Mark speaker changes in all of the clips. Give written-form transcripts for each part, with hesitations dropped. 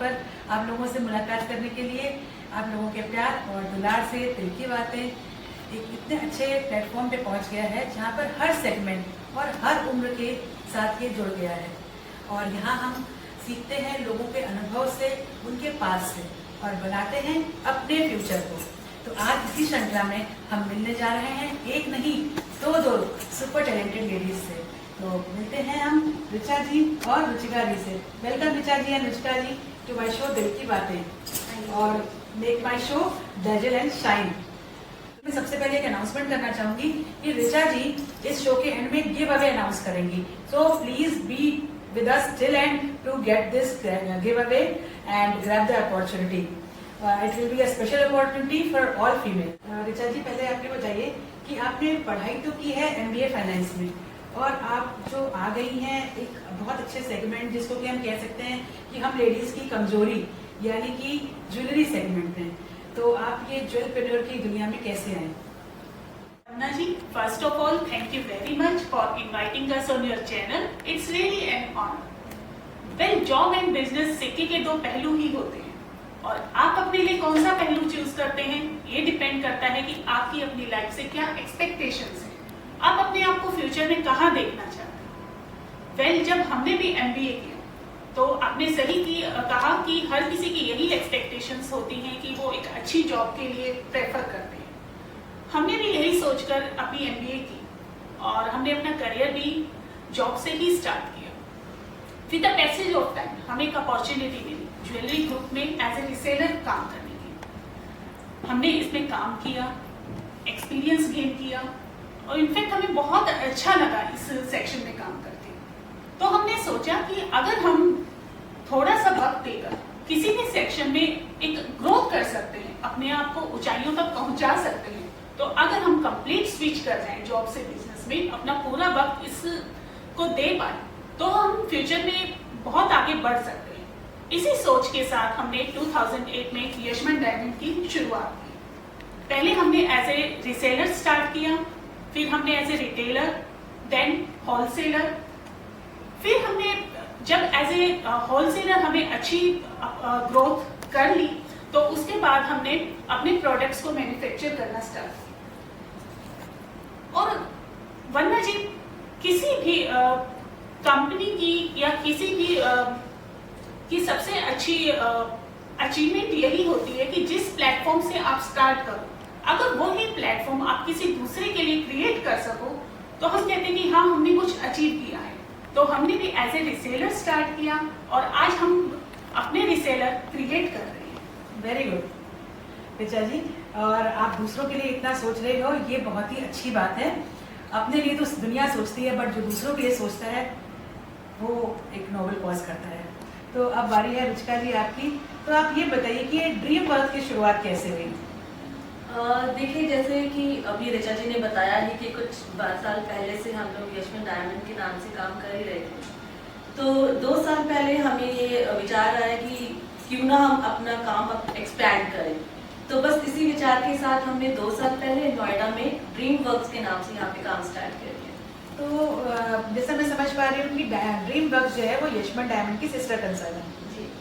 Speaker 1: पर आप लोगों से मुलाकात करने के लिए, आप लोगों के प्यार और दुलार से दिल की बातें एक इतने अच्छे प्लेटफॉर्म पे पहुंच गया है जहां पर हर सेगमेंट और हर उम्र के साथ ये जुड़ गया है। और यहाँ हम सीखते हैं लोगों के अनुभव से, उनके पास से, और बनाते हैं अपने फ्यूचर को। तो आज इसी श्रृंखला में हम मिलने जा रहे हैं एक नहीं दो सुपर टैलेंटेड लेडीज से। तो मिलते हैं हम ऋचा जी और रुचिका जी से। Welcome Richa ji and Ruchika ji to my show दिल की बातें और make my show dazzle and shine. मैं सबसे पहले एक अनाउंसमेंट करना चाहूंगी कि ऋचा जी इस शो के एंड में गिव अवे अनाउंस करेंगी। So please be with us till end to get this giveaway and grab the opportunity. It will be a special opportunity for all female. Richa ji, पहले आपने बताइए कि आपने पढ़ाई तो की है MBA फाइनेंस में, और आप जो आ गई हैं एक बहुत अच्छे सेगमेंट जिसको कि हम कह सकते हैं कि हम लेडीज की कमजोरी यानी कि ज्वेलरी सेगमेंट में, तो आप ये ज्वेलरप्रेन्योर की दुनिया में कैसे आए?
Speaker 2: Anna ji, first of all, thank you very much for inviting us on your channel. It's really an honor. Well, job and business सिक्के के दो पहलू ही होते हैं, और आप अपने लिए कौन सा पहलू चूज करते हैं ये डिपेंड करता है कि आपकी अपनी लाइफ से क्या एक्सपेक्टेशंस हैं, आप अपने आप को फ्यूचर में कहाँ देखना चाहते हैं। Well, जब हमने भी MBA किया तो आपने सही कहा कि हर किसी की यही एक्सपेक्टेशंस होती हैं कि वो एक अच्छी जॉब के लिए प्रेफर करते हैं। हमने भी यही सोचकर अपनी MBA की और हमने अपना करियर भी जॉब से ही स्टार्ट किया। With the passage of time हमें एक अपॉर्चुनिटी मिली ज्वेलरी ग्रुप में एज ए रिसेलर काम करने की। हमने इसमें काम किया, एक्सपीरियंस गेन किया, और इनफैक्ट हमें बहुत अच्छा लगा इस सेक्शन में काम करके। तो हमने सोचा कि अगर हम थोड़ा सा वक्त देकर किसी भी सेक्शन में एक ग्रोथ कर सकते हैं, अपने आप को ऊंचाइयों तक पहुंचा सकते हैं, तो अगर हम कंप्लीट स्विच कर जाएं जॉब से बिजनेस में, अपना पूरा वक्त इसको दे पाए, तो हम फ्यूचर में बहुत आगे बढ़ सकते हैं। इसी सोच के साथ हमने 2008 में यशमन डायमंड की शुरुआत की। पहले हमने एज ए रिसेलर स्टार्ट किया, फिर हमने as a retailer, then wholesaler, फिर हमने जब एज ए होलसेलर हमें अच्छी ग्रोथ कर ली तो उसके बाद हमने अपने प्रोडक्ट्स को मैन्युफैक्चर करना स्टार्ट किया। और वरना जी किसी भी कंपनी की या किसी भी की सबसे अच्छी अचीवमेंट यही होती है कि जिस प्लेटफॉर्म से आप स्टार्ट करो, अगर वो ही प्लेटफॉर्म आप किसी दूसरे के लिए क्रिएट कर सको तो हम कहते हैं कि हाँ, हमने कुछ अचीव किया है। तो हमने भी एज ए रिसेलर स्टार्ट किया और आज हम अपने रिसेलर क्रिएट कर रहे हैं।
Speaker 1: वेरी गुड ऋचा जी, और आप दूसरों के लिए इतना सोच रहे हो, ये बहुत ही अच्छी बात है। अपने लिए तो दुनिया सोचती है, बट जो दूसरों के लिए सोचता है वो एक नोबल कॉज करता है। तो अब बारी है रुचिका जी आपकी। तो आप ये बताइए कि ये ड्रीम वर्क की शुरुआत कैसे हुई?
Speaker 3: देखिए, जैसे कि अभी ऋचा जी ने बताया है कि कुछ 12 साल पहले से हम लोग यशमन डायमंड के नाम से काम कर ही रहे थे। तो 2 साल पहले हमें ये विचार आया कि क्यों ना हम अपना काम एक्सपैंड करें। तो बस इसी विचार के साथ हमने 2 साल पहले नोएडा में ड्रीम वर्क्स के नाम से यहाँ पे काम स्टार्ट कर दिया।
Speaker 1: तो जैसा मैं समझ पा रही हूँ कि ड्रीम वर्क्स जो है वो यशमन डायमंड की सिस्टर कंसर्न है।
Speaker 3: जी,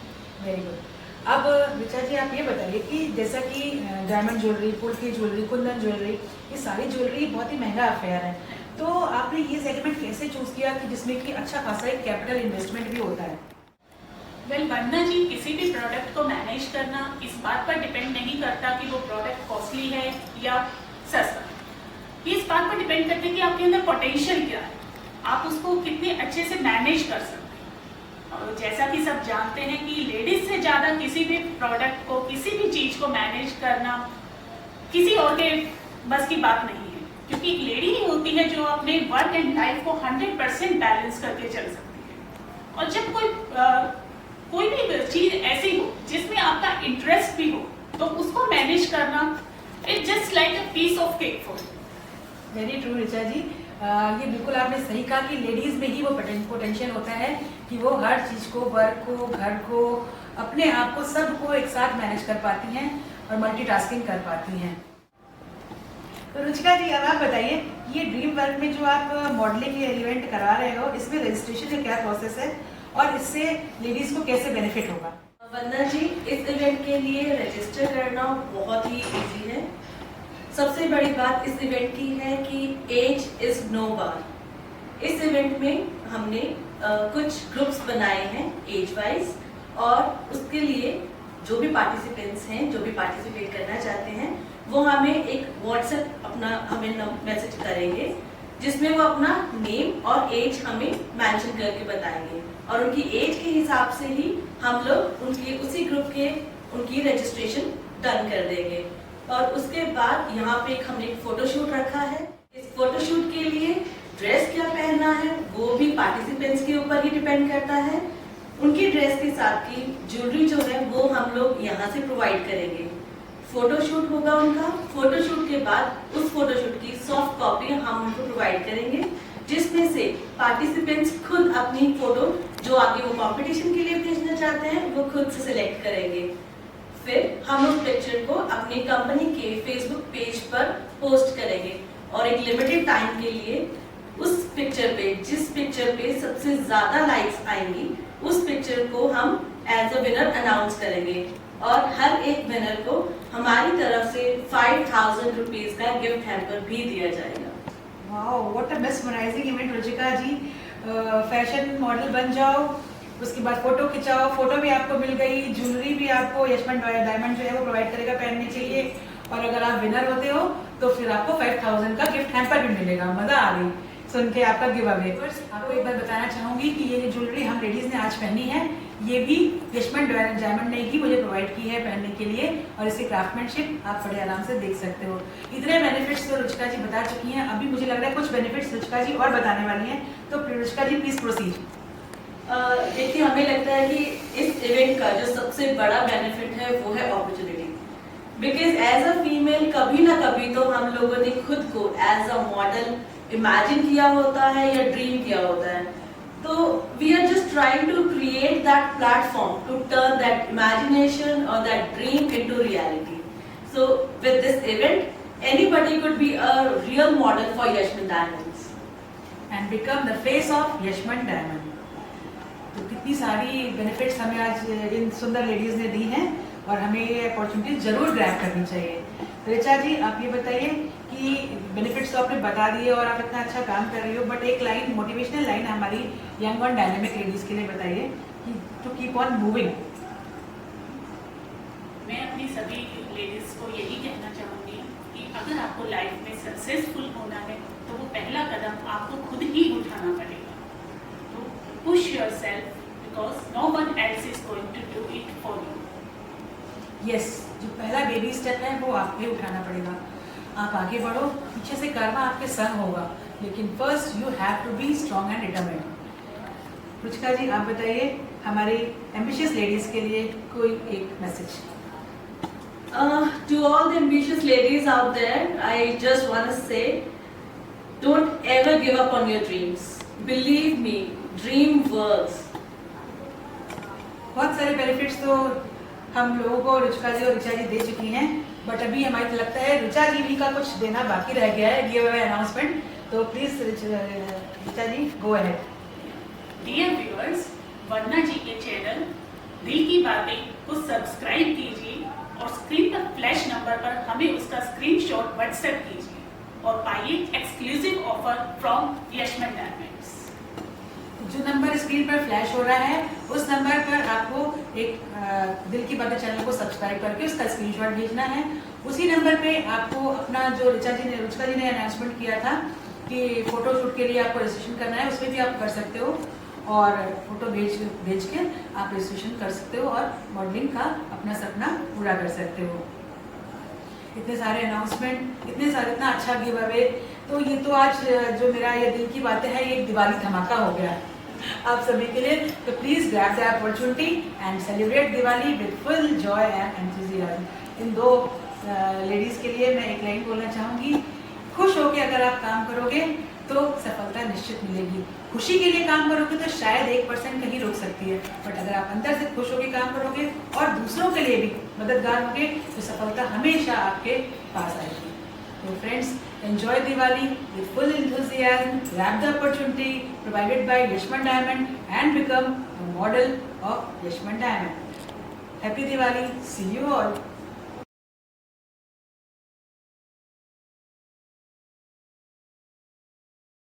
Speaker 1: वेरी गुड। अब ऋचा जी, आप ये बताइए कि जैसा कि डायमंड ज्वेलरी, फुल की ज्वेलरी, कुंदन ज्वेलरी, ये सारी ज्वेलरी बहुत ही महंगा अफेयर है, तो आपने ये सेगमेंट कैसे चूज किया कि जिसमें कि अच्छा खासा एक कैपिटल इन्वेस्टमेंट भी होता है?
Speaker 2: वेल, वरना जी किसी भी प्रोडक्ट को मैनेज करना इस बात पर डिपेंड नहीं करता कि वो प्रोडक्ट कॉस्टली है या सस्ता। ये इस बात पर डिपेंड करता है कि आपके अंदर पोटेंशियल क्या है, आप उसको कितने अच्छे से मैनेज कर सकते हैं। और जैसा कि सब जानते हैं कि लेडीज से ज़्यादा किसी भी प्रोडक्ट को, किसी भी चीज़ को मैनेज करना किसी और के बस की बात नहीं है, क्योंकि एक लेडी ही होती है जो अपने वर्क एंड लाइफ को 100% बैलेंस करके चल सकती है। और जब कोई भी चीज ऐसी हो जिसमें आपका इंटरेस्ट भी हो, तो उसको मैनेज करना it's just like a piece of cake for.
Speaker 1: Very true Richa ji, ये बिल्कुल आपने सही कहा कि लेडीज में ही वो पोटेंशियल होता है कि वो हर चीज को, वर्क को, घर को, अपने आप को, सबको एक साथ मैनेज कर पाती हैं और मल्टीटास्किंग कर पाती हैं। तो रुचिका जी, अब आप बताइए, ये ड्रीम वर्क में जो आप मॉडलिंग इवेंट करा रहे हो, इसमें रजिस्ट्रेशन का क्या प्रोसेस है और इससे लेडीज को कैसे बेनिफिट होगा?
Speaker 3: वंदना जी, इस इवेंट के लिए रजिस्टर करना बहुत ही इजी है। सबसे बड़ी बात इस इवेंट की है कि एज इज नो बार। इस इवेंट में हमने कुछ ग्रुप्स बनाए हैं एज वाइज, और उसके लिए जो भी पार्टिसिपेंट्स हैं, जो भी पार्टिसिपेट करना चाहते हैं, वो हमें एक व्हाट्सएप हमें मैसेज करेंगे, जिसमें वो अपना नेम और एज हमें मेंशन करके बताएंगे, और उनकी एज के हिसाब से ही हम लोग उनकी उसी ग्रुप के उनकी रजिस्ट्रेशन डन कर देंगे। और उसके बाद यहाँ पे हमने एक फोटोशूट रखा है। इस फोटोशूट के लिए ड्रेस क्या पहनना है वो भी पार्टिसिपेंट्स के ऊपर ही डिपेंड करता है। उनकी ड्रेस के साथ की ज्वेलरी जो है वो हम लोग यहाँ से प्रोवाइड करेंगे। फोटोशूट होगा उनका, फोटोशूट के बाद उस फोटोशूट की सॉफ्ट कॉपी हम उनको प्रोवाइड करेंगे, जिसमें से पार्टिसिपेंट्स खुद अपनी फोटो जो आगे वो कंपटीशन के लिए भेजना चाहते हैं वो खुद से सिलेक्ट करेंगे। फिर हम उस पिक्चर को अपनी कंपनी के फेसबुक पेज पर पोस्ट करेंगे, और एक लिमिटेड टाइम के लिए उस पिक्चर पे, जिस पिक्चर पे सबसे ज्यादा लाइक्स आएंगी, उस पिक्चर को हम एज अ विनर अनाउंस करेंगे, और हर एक विनर को हमारी तरफ से 5000 रुपीज का गिफ्ट हैम्पर भी दिया जाएगा।
Speaker 1: Wow, what a mesmerising event Ruchika ji. Fashion model बन जाओ, उसके बाद फोटो खिंचाओ, फोटो भी आपको मिल गई, ज्वेलरी भी आपको यशमन डायमंड जो है वो प्रोवाइड करेगा पहनने के लिए, और अगर आप विनर होते हो तो फिर आपको 5000 का गिफ्ट हैम्पर भी मिलेगा। मजा आ गई सुन के आपका गिव अवे। आपको एक बार बताना चाहूंगी कि ये ज्वेलरी हम लेडीज ने आज पहनी है, ये भी यशमन डायमंड ने ही मुझे प्रोवाइड की है पहनने के लिए, और इसकी क्राफ्टमैनशिप आप बड़े आराम से देख सकते हो। इतने बेनिफिट्स तो रुचिका जी बता चुकी हैं, अभी मुझे लग रहा है कुछ बेनिफिट्स रुचिका जी और बताने वाली हैं, तो रुचिका जी प्लीज प्रोसीड।
Speaker 3: देखिए, हमें लगता है कि इस इवेंट का जो सबसे बड़ा बेनिफिट है वो है opportunity, because as a female कभी ना कभी तो हम लोगों ने खुद को एज अ मॉडल इमेजिन किया होता है या ड्रीम किया होता है, तो we are just trying to create that platform to turn that imagination और that dream into reality. So with this event anybody could be a real model for Yashman diamonds
Speaker 1: and become the face of Yashman diamond. तो कितनी सारी benefits हमें आज इन सुंदर ladies ने दी हैं, और हमें ये अपॉर्चुनिटी जरूर ग्रैब करनी चाहिए। ऋचा जी, आप ये बताइए कि बेनिफिट्स तो आपने बता दिए और आप इतना अच्छा काम कर रही हो, बट एक लाइन, मोटिवेशनल लाइन हमारी यंग और डायनेमिक लेडीज के लिए बताइए कि टू कीप ऑन मूविंग।
Speaker 2: मैं अपनी सभी लेडीज को यही कहना चाहूंगी कि अगर आपको लाइफ में सक्सेसफुल होना है तो वो पहला कदम आपको खुद ही उठाना पड़ेगा। तो push yourself, because no one else is going to do it for you.
Speaker 1: Yes, जो पहला बेबी स्टेप है वो आपको ही उठाना पड़ेगा। आप आगे बढ़ो, पीछे से कर्मा आपके संग होगा, लेकिन first you have to be strong and determined. Ruchika ji, आप बताइए हमारी एम्बिशियस लेडीज के लिए कोई एक message.
Speaker 3: To all the ambitious ladies out there, I just want to say, don't ever give up on your dreams. Believe me, dream works.
Speaker 1: बहुत सारे benefits तो हम लोगों को रुचिका जी और ऋचा जी दे चुकी हैं, बट अभी हमारी लगता है ऋचा जी भी का कुछ देना बाकी रह गया है, गिव अवे अनाउंसमेंट। तो please Richa ji, go ahead.
Speaker 2: Dear viewers, Vandana ji के चैनल दिल की बातें को सब्सक्राइब कीजिए, और स्क्रीन पर फ्लैश नंबर पर हमें उसका स्क्रीनशॉट व्हाट्सएप कीजिए, और पाइए एक्सक्लूसिव ऑफर फ्रॉम यशमन डायमंड्स।
Speaker 1: जो नंबर स्क्रीन पर फ्लैश हो रहा है उस नंबर पर आपको एक दिल की बातें चैनल को सब्सक्राइब करके उसका स्क्रीनशॉट भेजना है। उसी नंबर पे आपको अपना जो रुचिका जी ने अनाउंसमेंट किया था कि फोटोशूट के लिए आपको रजिस्ट्रेशन करना है, उसमें भी आप कर सकते हो, और फोटो भेज के आप रजिस्ट्रेशन कर सकते हो और मॉडलिंग का अपना सपना पूरा कर सकते हो। इतने सारे अनाउंसमेंट, इतना अच्छा गिव अवे, तो ये तो आज जो मेरा ये दिल की बातें है, ये एक दिवाली धमाका हो गया आप सभी के लिए। तो please grab the opportunity and celebrate Diwali with full joy and enthusiasm. इन दो लेडीज के लिए मैं एक लाइन बोलना चाहूंगी, खुश होकर अगर आप काम करोगे तो सफलता निश्चित मिलेगी। खुशी के लिए काम करोगे तो शायद 1% कहीं रोक सकती है, बट अगर आप अंदर से खुश होकर काम करोगे और दूसरों के लिए भी मददगार होगे तो सफलता हमेशा आपके पास आएगी। So friends, enjoy Diwali with full enthusiasm, grab the opportunity provided by Yashman Diamond and become a model of Yashman Diamond. Happy Diwali, see you all.